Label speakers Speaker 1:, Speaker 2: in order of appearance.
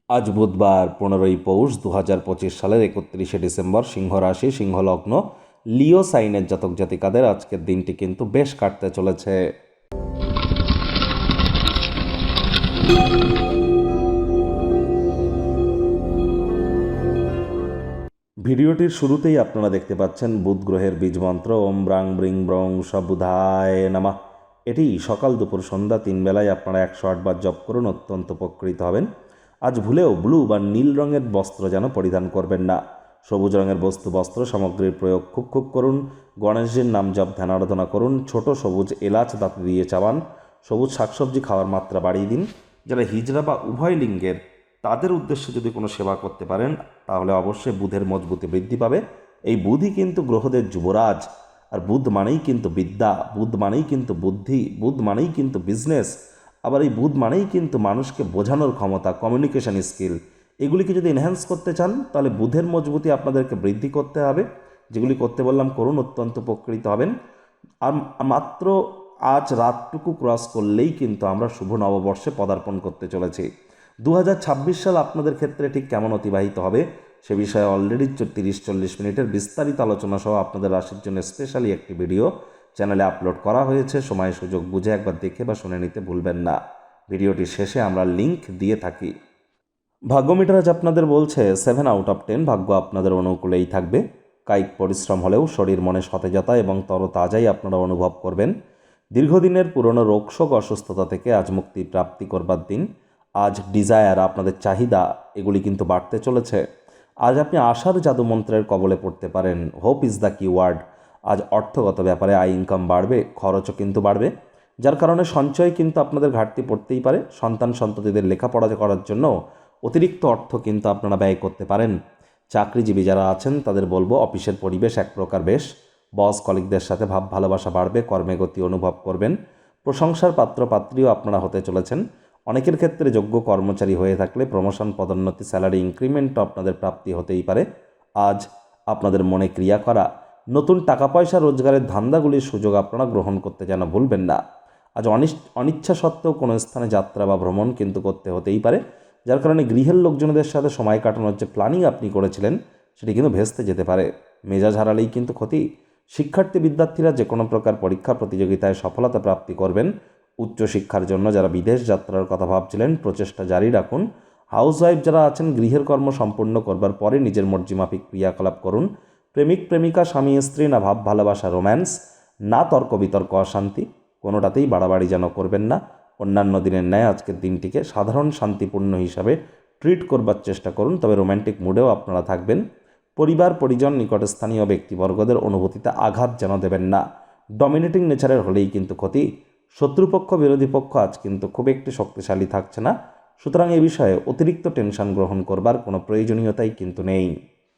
Speaker 1: আজ বুধবার 15ই পৌষ 2025 সালের 31শে ডিসেম্বর। সিংহ রাশি, সিংহ লগ্ন, লিও সাইনের জাতক জাতিকাদের আজকের দিনটি কিন্তু বেশ কাটতে চলেছে। ভিডিওটির শুরুতেই আপনারা দেখতে পাচ্ছেন বুধ গ্রহের বীজ মন্ত্র ওম ব্রাং ব্রিং ব্রং সবুধায় নামা। এটি সকাল দুপুর সন্ধ্যা 3 বেলায় আপনারা 108 বার জপ করুন, অত্যন্ত উপকৃত হবেন। আজ ভুলেও ব্লু বা নীল রঙের বস্ত্র যেন পরিধান করবেন না। সবুজ রঙের বস্ত্র সামগ্রীর প্রয়োগ খুব করুন। গণেশজির নাম জপ ধ্যান আরাধনা করুন। ছোট সবুজ এলাচ দাঁতে দিয়ে চাবান। সবুজ শাকসবজি খাওয়ার মাত্রা বাড়িয়ে দিন। যারা হিজড়া বা উভয় লিঙ্গের, তাদের উদ্দেশ্যে যদি কোনো সেবা করতে পারেন তাহলে অবশ্যই বুধের মজবুতি বৃদ্ধি পাবে। এই বুধই কিন্তু গ্রহদের যুবরাজ, আর বুধ মানেই কিন্তু বিদ্যা, বুধ মানেই কিন্তু বুদ্ধি, বুধ মানেই কিন্তু বিজনেস, আবার এই বুধ মানেই কিন্তু মানুষকে বোঝানোর ক্ষমতা, কমিউনিকেশন স্কিল। এগুলিকে যদি এনহ্যান্স করতে চান তাহলে বুধের মজবুতি আপনাদেরকে বৃদ্ধি করতে হবে। যেগুলি করতে বললাম করুন, অত্যন্ত উপকৃত হবেন। আর মাত্র আজ রাতটুকু ক্রস করলেই কিন্তু আমরা শুভ নববর্ষে পদার্পণ করতে চলেছি। 2026 সাল আপনাদের ক্ষেত্রে ঠিক কেমন অতিবাহিত হবে সে বিষয়ে অলরেডি 30-40 মিনিটের বিস্তারিত আলোচনা সহ আপনাদের রাশির জন্য স্পেশালি একটি ভিডিও চ্যানেলে আপলোড করা হয়েছে। সময় সুযোগ বুঝে একবার দেখে বা শুনে নিতে ভুলবেন না। ভিডিওটির শেষে আমরা লিংক দিয়ে থাকি। ভাগ্যমিটার আজ আপনাদের বলছে 7 আউট অফ 10, ভাগ্য আপনাদের অনুকূলেই থাকবে। কায়িক পরিশ্রম হলেও শরীর মনে সতেজতা এবং তরতাজাই আপনারা অনুভব করবেন। দীর্ঘদিনের পুরনো রোগশোক অসুস্থতা থেকে আজ মুক্তি প্রাপ্তি করবার দিন। আজ ডিজায়ার, আপনাদের চাহিদা, এগুলি কিন্তু বাড়তে চলেছে। আজ আপনি আশার জাদুমন্ত্রের কবলে পড়তে পারেন। Hope is the keyword. আজ অর্থগত ব্যাপারে আয় ইনকাম বাড়বে, খরচও কিন্তু বাড়বে, যার কারণে সঞ্চয় কিন্তু আপনাদের ঘাটতি পড়তেই পারে। সন্তান সন্ততিদের লেখাপড়া করার জন্য অতিরিক্ত অর্থ কিন্তু আপনারা ব্যয় করতে পারেন। চাকরিজীবী যারা আছেন তাদের বলবো অফিসের পরিবেশ এক প্রকার বেশ। বস কলিগদের সাথে ভাব ভালোবাসা বাড়বে, কর্মে গতি অনুভব করবেন। প্রশংসার পাত্র পাত্রীও আপনারা হতে চলেছেন। অনেকের ক্ষেত্রে যোগ্য কর্মচারী হয়ে থাকলে প্রমোশন, পদোন্নতি, স্যালারি ইনক্রিমেন্টও আপনাদের প্রাপ্তি হতেই পারে। আজ আপনাদের মনে ক্রিয়া করা নতুন টাকা পয়সা রোজগারের ধান্দাগুলির সুযোগ আপনারা গ্রহণ করতে যেন ভুলবেন না। আজ অনিচ্ছা সত্ত্বেও কোনো স্থানে যাত্রা বা ভ্রমণ কিন্তু করতে হতেই পারে, যার কারণে গৃহের লোকজনদের সাথে সময় কাটানোর যে প্ল্যানিং আপনি করেছিলেন সেটি কিন্তু ভেস্তে যেতে পারে। মেজাজ হারালেই কিন্তু ক্ষতি। শিক্ষার্থী বিদ্যার্থীরা যে কোনো প্রকার পরীক্ষা প্রতিযোগিতায় সফলতা প্রাপ্তি করবেন। উচ্চশিক্ষার জন্য যারা বিদেশ যাত্রার কথা ভাবছিলেন প্রচেষ্টা জারি রাখুন। হাউসওয়াইফ যারা আছেন গৃহের কর্ম সম্পূর্ণ করবার পরে নিজের মর্জিমাফিক ক্রিয়াকলাপ করুন। প্রেমিক প্রেমিকা, স্বামী স্ত্রী, না ভাব ভালোবাসা রোম্যান্স, না তর্ক বিতর্ক অশান্তি, কোনোটাতেই বাড়াবাড়ি যেন করবেন না। অন্যান্য দিনের ন্যায় আজকের দিনটিকে সাধারণ শান্তিপূর্ণ হিসাবে ট্রিট করবার চেষ্টা করুন, তবে রোম্যান্টিক মুডেও আপনারা থাকবেন। পরিবার পরিজন নিকটস্থানীয় ব্যক্তিবর্গদের অনুভূতিতে আঘাত যেন দেবেন না। ডমিনেটিং নেচারের হলেই কিন্তু ক্ষতি। শত্রুপক্ষ বিরোধী পক্ষ আজ কিন্তু খুব একটি শক্তিশালী থাকছে না, সুতরাং এ বিষয়ে অতিরিক্ত টেনশন গ্রহণ করবার কোনো প্রয়োজনীয়তাই কিন্তু নেই।